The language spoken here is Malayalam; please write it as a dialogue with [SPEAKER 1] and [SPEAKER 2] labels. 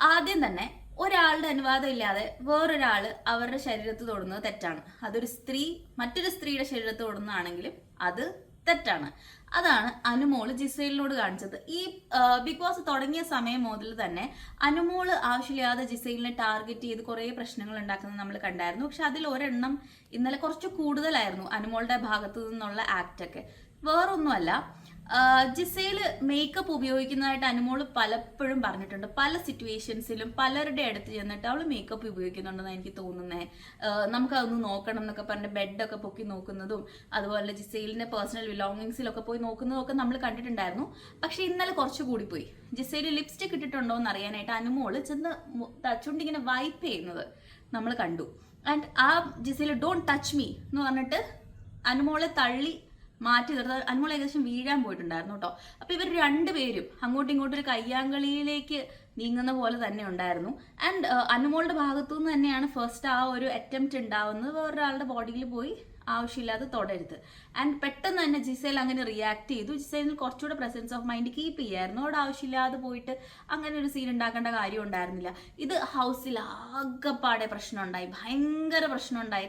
[SPEAKER 1] ആദ്യം തന്നെ ഒരാളുടെ അനുവാദം ഇല്ലാതെ വേറൊരാള് അവരുടെ ശരീരത്ത് തൊടുന്നത് തെറ്റാണ്. അതൊരു സ്ത്രീ മറ്റൊരു സ്ത്രീയുടെ ശരീരത്ത് തൊടുന്നതാണെങ്കിലും അത് തെറ്റാണ്. അതാണ് അനുമോള് ജിസൈലിനോട് കാണിച്ചത്. ഈ ബിഗ് ബോസ് തുടങ്ങിയ സമയം മുതൽ തന്നെ അനുമോള് ആവശ്യമില്ലാതെ ജിസൈലിനെ ടാർഗറ്റ് ചെയ്ത് കുറേ പ്രശ്നങ്ങൾ ഉണ്ടാക്കുന്നത് നമ്മൾ കണ്ടായിരുന്നു. പക്ഷെ അതിൽ ഒരെണ്ണം ഇന്നലെ കുറച്ച് കൂടുതലായിരുന്നു അനുമോളുടെ ഭാഗത്തു നിന്നുള്ള ആക്റ്റൊക്കെ. വേറൊന്നുമല്ല, ജിസയില് മേക്കപ്പ് ഉപയോഗിക്കുന്നതായിട്ട് അനുമോള് പലപ്പോഴും പറഞ്ഞിട്ടുണ്ട്. പല സിറ്റുവേഷൻസിലും പലരുടെ അടുത്ത് ചെന്നിട്ട് അവള് മേക്കപ്പ് ഉപയോഗിക്കുന്നുണ്ടെന്ന് എനിക്ക് തോന്നുന്നേ. നമുക്കതൊന്ന് നോക്കണം എന്നൊക്കെ പറഞ്ഞ് ബെഡൊക്കെ പൊക്കി നോക്കുന്നതും അതുപോലെ ജിസയിലിന്റെ പേഴ്സണൽ ബിലോങ്ങിങ്സിലൊക്കെ പോയി നോക്കുന്നതും ഒക്കെ നമ്മൾ കണ്ടിട്ടുണ്ടായിരുന്നു. പക്ഷെ ഇന്നലെ കുറച്ച് കൂടിപ്പോയി. ജിസയില് ലിപ്സ്റ്റിക് ഇട്ടിട്ടുണ്ടോ എന്ന് അറിയാനായിട്ട് അനുമോള് ചെന്ന് ചുണ്ടിങ്ങനെ വൈപ്പ് ചെയ്യുന്നത് നമ്മൾ കണ്ടു. ആൻഡ് ആ ജിസയില് ഡോണ്ട് ടച്ച് മീ എന്ന് പറഞ്ഞിട്ട് അനുമോളെ തള്ളി മാറ്റി നിർത്താൻ അനുമോൾ ഏകദേശം വീഴാൻ പോയിട്ടുണ്ടായിരുന്നു കേട്ടോ. അപ്പൊ ഇവർ രണ്ടുപേരും അങ്ങോട്ടും ഇങ്ങോട്ടും ഒരു കയ്യാങ്കളിയിലേക്ക് നീങ്ങുന്ന പോലെ തന്നെ ഉണ്ടായിരുന്നു. ആൻഡ് അനുമോളുടെ ഭാഗത്തു നിന്ന് തന്നെയാണ് ഫസ്റ്റ് ആ ഒരു അറ്റംപ്റ്റ് ഉണ്ടാവുന്നത്, വേറൊരാളുടെ ബോഡിയിൽ പോയി ആവശ്യമില്ലാതെ തൊടരുത്. ആൻഡ് പെട്ടെന്ന് തന്നെ ജിസേൽ അങ്ങനെ റിയാക്ട് ചെയ്തു. ജിസേലിന് കുറച്ചുകൂടെ പ്രസൻസ് ഓഫ് മൈൻഡ് കീപ്പ് ചെയ്യായിരുന്നു. അവിടെ ആവശ്യമില്ലാതെ പോയിട്ട് അങ്ങനെ ഒരു സീൻ ഉണ്ടാക്കേണ്ട കാര്യം ഉണ്ടായിരുന്നില്ല. ഇത് ഹൗസിൽ ആകെപ്പാടെ പ്രശ്നം ഉണ്ടായി, ഭയങ്കര പ്രശ്നം ഉണ്ടായി.